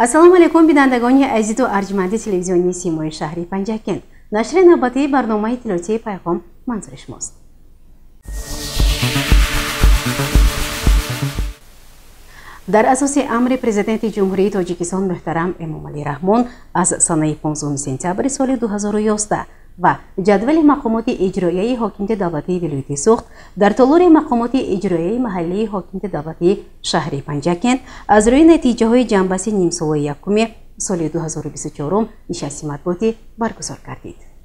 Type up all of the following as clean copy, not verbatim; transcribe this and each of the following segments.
السلام علیکم بینندگان عزیز و ارجمند تلویزیونی سیمای شهری پنجکن. نشر نوبتی برنامه تلویزیونی پیغام منظور شماست. در اساس امر پرزیدنت جمهوری تاجیکستان محترم امامعلی رحمان از سنه 15 سپتامبر سال 2011 و جدول مقامات اجرایی حاکمیت دولتی ولایت سوخت در تالار مقامات اجرایی محلی حاکمیت دولتی شهر پنجکن از روی نتیجه های جنبش نیم ساله یکم سال 2024 نشست مطبوعاتی برگزار کردید.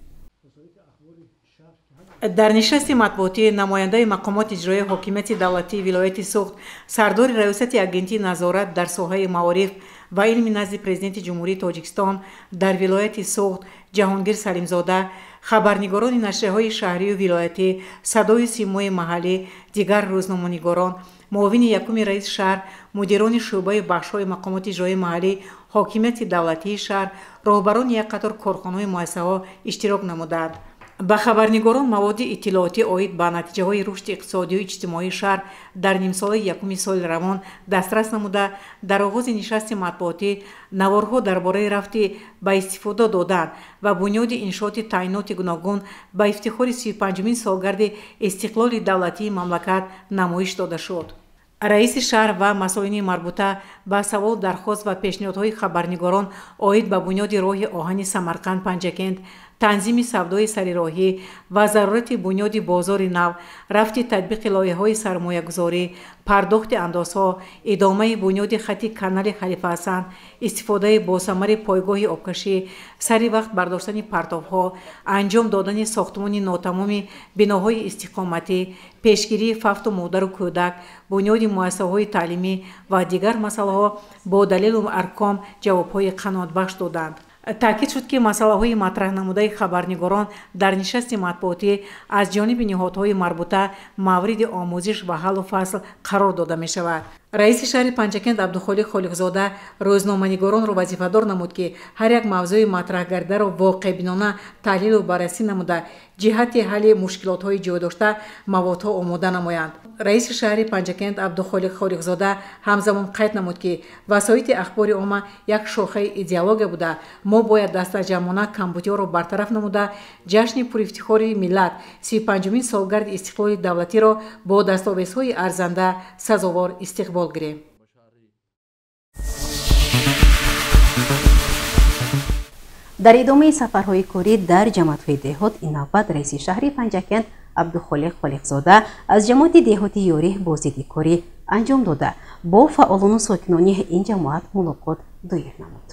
در نشست مطبوعاتی نماینده مقامات اجرایی حاکمیت دولتی ولایت سوخت سردار ریاست اگنتی نظارت در ساحه معارف و علم نزد پرزیدنت جمهوری تاجیکستان در ولایت سوخت جهانگیر سلیمزاده، خبرنگاران نشریه‌های شهری و ولایتی، صدای سیمای محلی، دیگر روزنامه‌نگاران، معاون یکم رئیس شهر، مدیران شعبه بخش‌های مقامات اجرایی محلی، حاکمیت دولتی شهر، راهبران یک قطار کارخانه‌های مؤسسه‌ها اشتراک نمودند. با خبرنگاران مواد اطلاعاتی آید به نتیجه های رشد اقتصادی و اجتماعی شهر در نیم سال یکم سال روان دسترس نموده در آغاز نشست مطبوعاتی نوارها درباره رفت به استفاده دادن و بنیاد انشاءات تعیینات گوناگون به افتخار 35مین سالگرد استقلال دولتی مملکت نمایش داده شد. رئیس شهر و مسائل مربوطه به سوال درخواست و پیشنهادهای خبرنگاران آید به بنیاد راه آهن سمرقند پنجکند، تنظیم سودای سریراهی و ضرورت بنیاد بازار نو، رفت تطبیق لایحه‌های سرمایه‌گذاری، پرداخت اندازها، ادامه بنیاد خط کانال خلیفه حسن، استفاده با ثمر پایگاه آبکشی، سری وقت برداشتن پرتاب‌ها، انجام دادن ساختمان ناتمام بناهای استقامتی، پیشگیری ففت و مادر و کودک، بنیاد مؤسسه‌های تعلیمی و دیگر مسائل‌ها با دلیل و ارقام جواب‌های قناعت‌بخش دادند. تاکید شد که مسائل‌های مطرح نموده خبرنگاران در نشست مطبوعاتی از جانب نهادهای مربوطه مورد آموزش و حل و فصل قرار داده می شود. رئیس شهر پنجکند عبدالخالق خالقزاده روزنامه‌نگاران را وظیفه‌دار نمود که هر یک موضوع مطرح گردیده را واقع‌بینانه تحلیل و بررسی نموده جهت حل مشکلات‌های جای داشته موادها آماده نمایند. رئیس شهر پنجکند عبدالخالق خالقزاده همزمان قید نمود که وسایل اخبار عامه یک شاخه ایدئولوژی بوده. ما باید دستجمعانه کمبودی‌ها را برطرف نموده جشن پرافتخار ملت 35مین سالگرد استقلال دولتی را با دستاویزهای ارزنده سزاوار استقبال گریم. در ادامه سفرهای کاری در جماعت‌های دهات این نوبت رئیس شهر پنجکن عبدالخالق خالقزاده از جماعت دهاتی یاری بازدید کاری انجام داده با فعالان و ساکنان این جماعت ملاقات دایر نمود.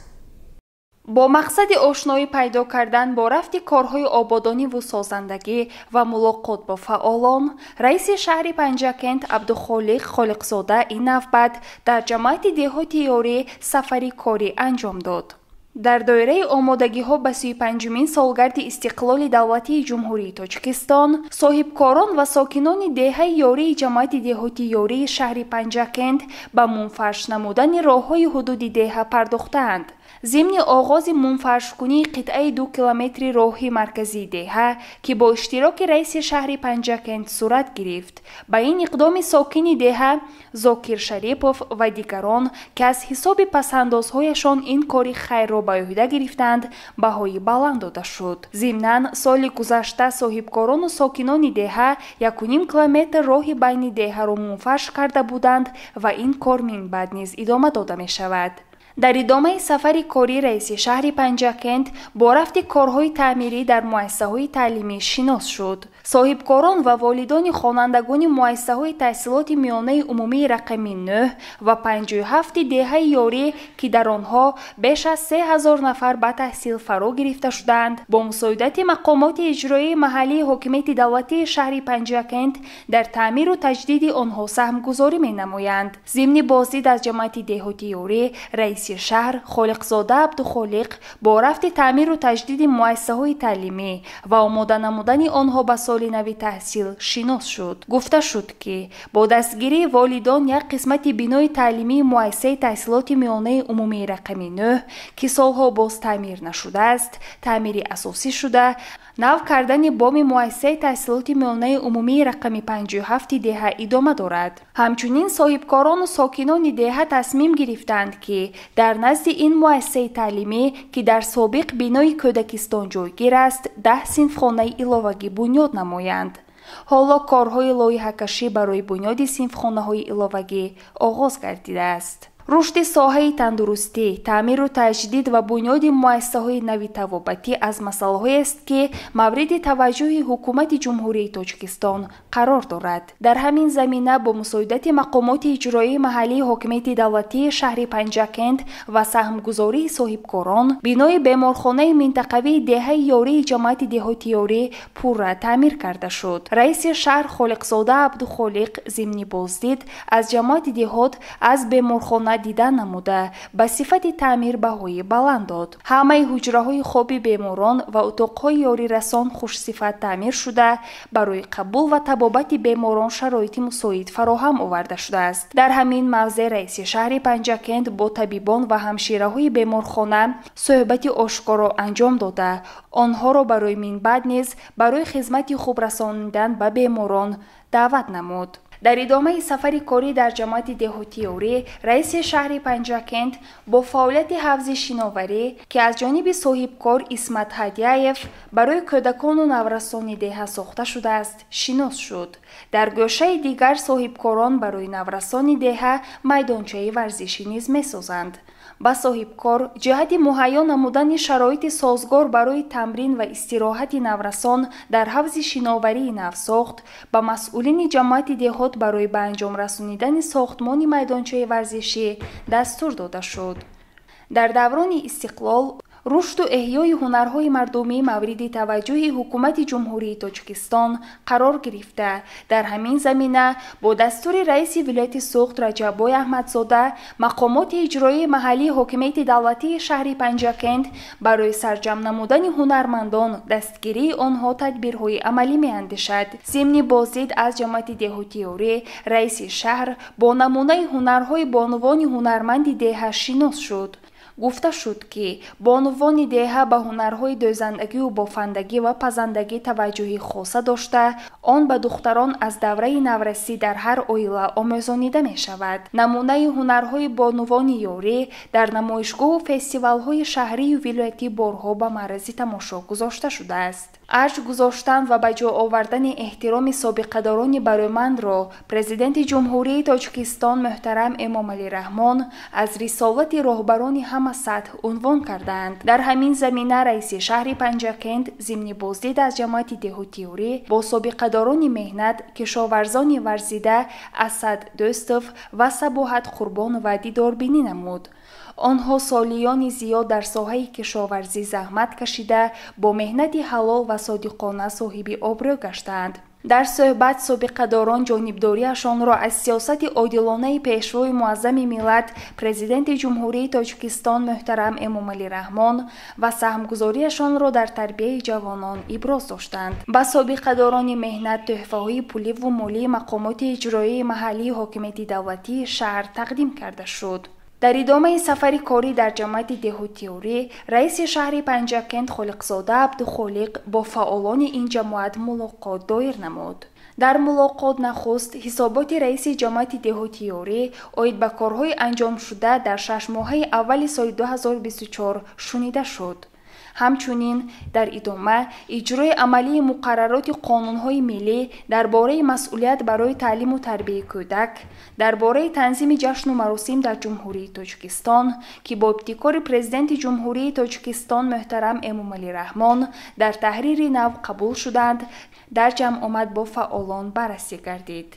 با مقصد آشنایی پیدا کردن با رفت کارهای آبادانی و سازندگی و ملاقات با فعالان، رئیس شهر پنجکند عبدالخالق خالقزاده این نوبت در جماعت دهاتی یاری سفری کاری انجام داد. در دایره آمادگی‌ها به 35مین سالگرد استقلال دولتی جمهوری تاجیکستان، صاحبکاران و ساکنان دهه یاری جماعت دهاتی یاری شهر پنجکند به منفرش نمودن راه‌های حدود دهه پرداختند. ضمن آغاز منفرش‌کنی قطعه 2 کیلومتر راه مرکزی دهه که با اشتراک رئیس شهر پنجکند صورت گرفت، به این اقدام ساکن دهه ذاکر شریپوف و دیگران که از حساب پسندازهایشان این کاری خیر را به عهده گرفتند بهای بلند داده شد. ضمناً سال گذشته صاحبکاران و ساکنان دهه 1.5 کیلومتر راه بین دهه را منفرش کرده بودند و این کار من بعد نیز ادامه داده می شود. در ادامه سفر کاری رئیس شهر پنجکند با رفت کارهای تعمیری در مؤسسه‌های تعلیمی شناس شد. صاحبکاران و والدان خوانندگان مؤسسه‌های تحصیلات میانه عمومی رقم 9 و 57 دهه یاری که در آنها بیش از 3000 نفر به تحصیل فرا گرفته شدند، با مساعدت مقامات اجرایی محلی حاکمیت دولتی شهر پنجکند در تعمیر و تجدید آنها سهمگذاری می‌نمایند. ضمن بازدید از جماعت دهاتی یاری، رئیس شهر خالقزاده عبدالخالق با رفت تعمیر و تجدید مؤسسه‌های تعلیمی و آماده نمودن آنها به سال نوی تحصیل شناس شد. گفته شد که با دستگیری والدان یک قسمت بینای تعلیمی مؤسسه تحصیلات میانه عمومی رقمی 9 که سالها باز تعمیر نشده است، تعمیر اساسی شده، نو کردن بام مؤسسه تحصیلات میانه عمومی رقمی 57 دهه ادامه دارد. همچنین صاحبکاران و ساکنان دهه تصمیم گرفتند که در نزد این مؤسسه تعلیمی که در سابق بینای کودکستان جایگیر است 10 صنفخانه الوهگی بنیاد نمایند. حالا کارهای لایحه‌کشی برای بنیاد صنفخانه‌های الوهگی آغاز گردیده است. رشد ساحه تندرستی، تعمیر و تجدید و بنیاد مؤسسه‌های نوی توابتی از مسائلی است که مورد توجه حکومت جمهوری تاجیکستان قرار دارد. در همین زمینه با مساعدت مقامات اجرایی محلی حاکمیت دولتی شهر پنجکند و سهمگذاری صاحبکاران، بینای بیمارخانه منطقوی دهه یاری جماعت دهاتی یاری پورا تعمیر کرده شد. رئیس شهر خالقزاده عبدالخالق ضمن بازدید از جماعت دهات از بیمارخانه دیدن نموده به صفت تعمیر بهای بلند داد. همه حجره‌های خواب بیماران و اتاق‌های یاری رسان خوش صفت تعمیر شده، برای قبول و طبابت بیماران شرایط مساعد فراهم آورده شده است. در همین موضع رئیس شهر پنجکند با طبیبان و همشیره‌های بیمارخانه صحبت آشکارا انجام داده، آنها را برای من بعد نیز برای خدمت خوب رساندن به بیماران دعوت نمود. در ادامه سفر کاری در جماعت دهاتی یاری، رئیس شهر پنجکند با فعالیت حفظ شناوری که از جانب صاحبکار اسمت هدیایف برای کودکان و نورسان دهه ساخته شده است شناس شد. در گوشه دیگر صاحبکاران برای نورسان دهه میدانچه ورزشی نیز می‌سازند. با صاحبکار جهت مهیا نمودن شرایط سازگار برای تمرین و استراحت نورسان در حفظ شناوری نوساخت به مسئولین جماعت دهات برای به انجام رسانیدن ساختمان میدانچه ورزشی دستور داده شد. در دوران استقلال رشد و احیای هنرهای مردمی مورد توجه حکومت جمهوری تاجیکستان قرار گرفته. در همین زمینه با دستور رئیس ولایت سوخت رجبای احمدزاده، مقامات اجرایی محلی حاکمیت دولتی شهر پنجکند برای سرجم نمودن هنرمندان دستگیری آنها تدبیرهای عملی می‌اندیشد. ضمن بازدید از جماعت دهاتی یاری، رئیس شهر با نمونه هنرهای بانوان هنرمند دهه شناس شد. گفته شد که بانوان دهه به هنرهای دوزندگی و بافندگی و پزندگی توجه خاصه داشته، آن به دختران از دوره نورسی در هر عائله آموزانیده می شود. نمونه هنرهای بانوان یاری در نمایشگاه و فستیوال‌های شهری و ولایتی بارها به معرض تماشا گذاشته شده است. ارج گذاشتن و به جا آوردن احترام سابقه‌داران برومند را پرزیدنت جمهوری تاجیکستان محترم امام علی رحمان از رسالت راهبران همه سطح عنوان کردند. در همین زمینه رئیس شهر پنجکند ضمن بازدید از جماعت دهاتی یاری با سابقه‌داران مهنت، کشاورزان ورزیده، اسد دوستوف و صباحت قربان و دیداربینی نمود. آنها سالیان زیاد در ساحه کشاورزی زحمت کشیده، با مهنت حلال و صادقانه صاحب آبرو گشتند. در صحبت سابقه‌داران جانبداریشان را از سیاست عادلانه پیشروی معظم ملت پرزیدنت جمهوری تاجیکستان محترم امام علی رحمان و سهمگذاریشان را در تربیت جوانان ابراز داشتند. با سابقه‌داران مهنت تحفه‌های پولی و مالی مقامات اجرایی محلی حاکمیت دولتی شهر تقدیم کرده شد. در ادامه سفر کاری در جماعت دهاتی یاری، رئیس شهر پنجکند خالقزاده عبدالخالق با فعالان این جماعت ملاقات دایر نمود. در ملاقات نخست حسابات رئیس جماعت دهاتی یاری آید به کارهای انجام شده در 6 ماهه اول سال 2024 شنیده شد. همچنین در ادامه اجرای عملی مقررات قانون‌های ملی درباره مسئولیت برای تعلیم و تربیت کودک، درباره تنظیم جشن و مراسم در جمهوری تاجیکستان که با ابتکار پرزیدنت جمهوری تاجیکستان محترم امام علی رحمان در تحریر نو قبول شدند، در جمع آمد با فعالان بررسی گردید.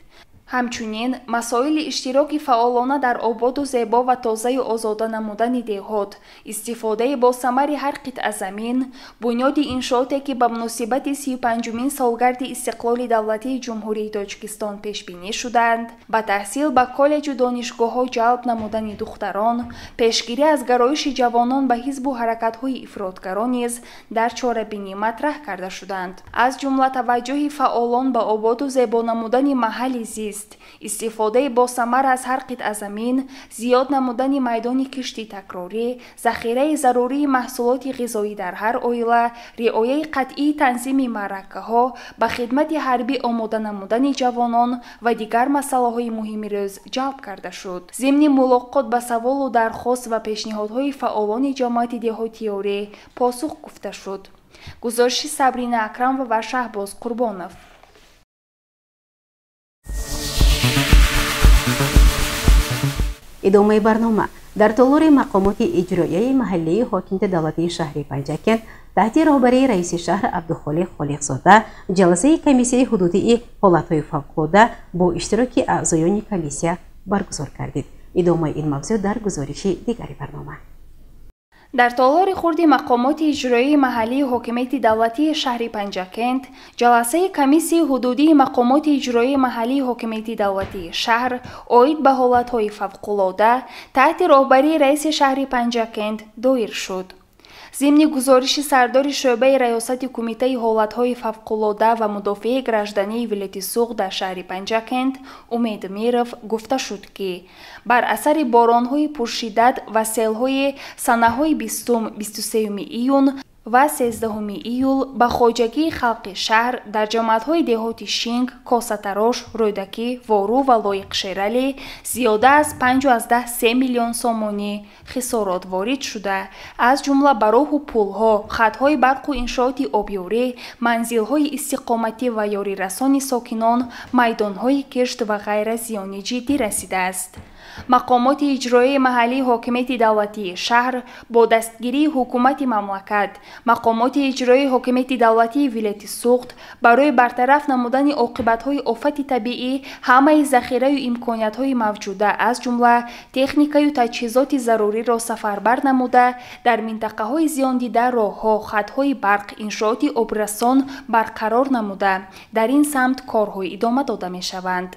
ҳамчунин масоили иштироки фаъолона дар ободу зебо ва тозаю озода намудани деҳот, истифодаи босамари ҳар қитъа замин, бунёди иншооте ки ба муносибати 35-умин солгарди истиқлоли давлатии ҷумҳурии Тоҷикистон пешбинӣ шуданд, ба таҳсил ба коллеҷу донишгоҳҳо ҷалб намудани духтарон, пешгирӣ аз гароиши ҷавонон ба ҳизбу ҳаракатҳои ифротгаро низ дар чорабинӣ матраҳ карда шуданд. Аз ҷумла таваҷҷӯҳи фаъолон ба ободу зебо намудани маҳалли зист, истифодаи босамар аз ҳар қитъа замин, зиёд намудани майдони кишти такрорӣ, захираи зарурии маҳсулоти ғизоӣ дар ҳар оила, риояи қатъии танзими маъракаҳо, ба хидмати ҳарбӣ омода намудани ҷавонон ва дигар масъалаҳои муҳими рӯз ҷалб карда шуд. зимни мулоқот ба саволу дархост ва пешниҳодҳои фаъолони ҷамоати деҳотиёрӣ посух гуфта шуд. гузориши Сабрина Акрамова ва Шаҳбоз Қурбонов. идомаи барнома дар толори мақомоти иҷроияи маҳаллии ҳокимияти давлатии шаҳри Панҷакент таҳти роҳбарии раиси шаҳр Абдухолиқ Холиқзода ҷаласаи комиссияи ҳудудии ҳолатҳои фавқулодда бо иштироки аъзоёни комиссия баргузор гардид. идомаи ин мавзӯъ дар гузориши дигари барнома. дар толори хурди мақомоти иҷроияи маҳаллии ҳокимияти давлатии шаҳри Панҷакент ҷаласаи комиссияи ҳудудии мақомоти иҷроияи маҳаллии ҳокимияти давлатии шаҳр оид ба ҳолатҳои фавқулодда таҳти роҳбарии раиси шаҳри Панҷакент доир шуд. зимни гузориши сардори шӯъбаи раёсати кумитаи ҳолатҳои фавқулодда ва мудофиаи граждании вилояти Суғд дар шаҳри Панҷакент Умед Миров гуфта шуд ки бар асари боронҳои пуршиддат ва селҳои санаҳои 20-23 июн ва 13 июл ба хоҷагии халқи шаҳр дар ҷамоатҳои деҳоти Шинг, Косатарош, Рӯдакӣ, Вору ва Лоиқшералӣ зиёда аз 5.3 миллион сомонӣ хисорот ворид шуда, аз ҷумла ба роҳу пулҳо, хатҳои барқу иншооти обёрӣ, манзилҳои истиқоматӣ ва ёрирасони сокинон, майдонҳои кишт ва ғайра зиёни ҷиддӣ расидааст. мақомоти иҷроияи маҳаллии ҳокимияти давлатии шаҳр бо дастгирии ҳукумати мамлакат, мақомоти иҷроияи ҳокимияти давлатии вилояти Суғд барои бартараф намудани оқибатҳои офати табиӣ ҳамаи захираю имкониятҳои мавҷуда аз ҷумла техникаю таҷҳизоти заруриро сафарбар намуда дар минтақаҳои зиёндида роҳҳо, хатҳои барқ, иншооти обрасон барқарор намуда дар ин самт корҳои идома дода мешаванд.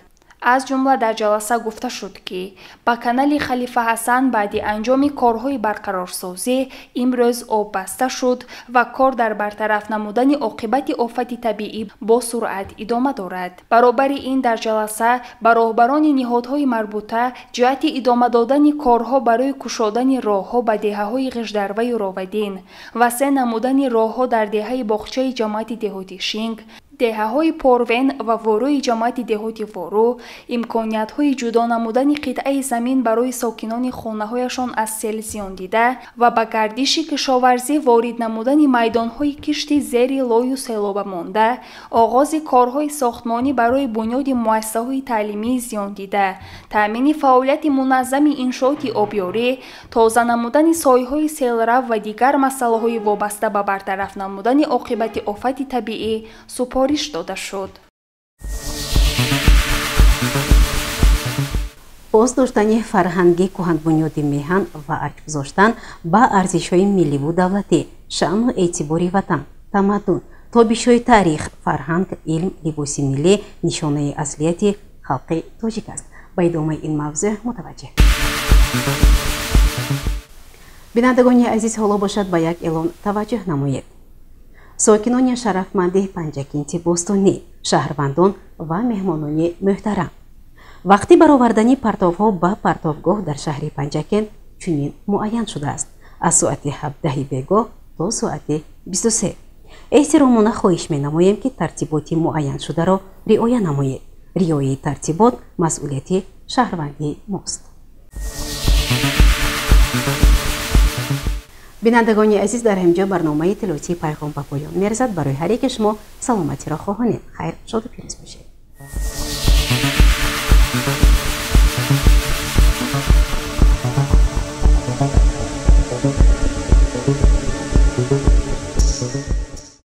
аз ҷумла дар ҷаласа гуфта шуд ки ба канали Халифа Ҳасан баъди анҷоми корҳои барқарорсозӣ имрӯз об баста шуд ва кор дар бартараф намудани оқибати офати табиӣ бо суръат идома дорад. баробари ин дар ҷаласа ба роҳбарони ниҳодҳои марбута ҷиҳати идома додани корҳо барои кушодани роҳҳо ба деҳаҳои Ғиждарваю Ровадин ва се намудани роҳҳо дар деҳаи боғчаи ҷамоати деҳоти Шинг, деҳаҳои Порвен ва Воруи ҷамоати деҳоти Вору, имкониятҳои ҷудо намудани қитъаи замин барои сокинони хонаҳояшон аз сел зиёндида ва ба гардиши кишоварзӣ ворид намудани майдонҳои кишти зери лою селобамонда, оғози корҳои сохтмонӣ барои бунёди муассисаҳои таълимии зиёндида, таъмини фаъолияти муназзами иншооти обёрӣ, тоза намудани соҳаҳои селрав ва дигар масъалаҳои вобаста ба бартараф намудани оқибати офати табиӣ супориш дода шуд. боз доштани фарҳанги кӯҳанбунёди меҳан ва арҷ гузоштан ба арзишҳои милливу давлатӣ, шаъну эътибори ватан, тамаддун, тобишҳои таърих, фарҳанг, илм, либоси миллӣ нишонаи аслияти халқи тоҷик аст. ба идомаи ин мавзӯъ мутаваҷҷеҳ. бинандагони азиз, ҳоло бошад ба як эълон таваҷҷӯҳ намоед. сокинони шарафманди Панҷакенти бостонӣ, шаҳрвандон ва меҳмонони муҳтарам, вақти баровардани партовҳо ба партовгоҳ дар шаҳри Панҷакент чунин муайян шудааст: аз соати 17 бегоҳ то соати 23. эҳтиромона хоҳиш менамоем ки тартиботи муайяншударо риоя намоед. риояи тартибот масъулияти шаҳрванди мост. бинандагони азиз, дар ҳамҷо барномаи иттилоотии пайғом ба поён мерасад. барои ҳар яке шумо саломатиро хоҳонем. хайр, шоду пирӯз бошед.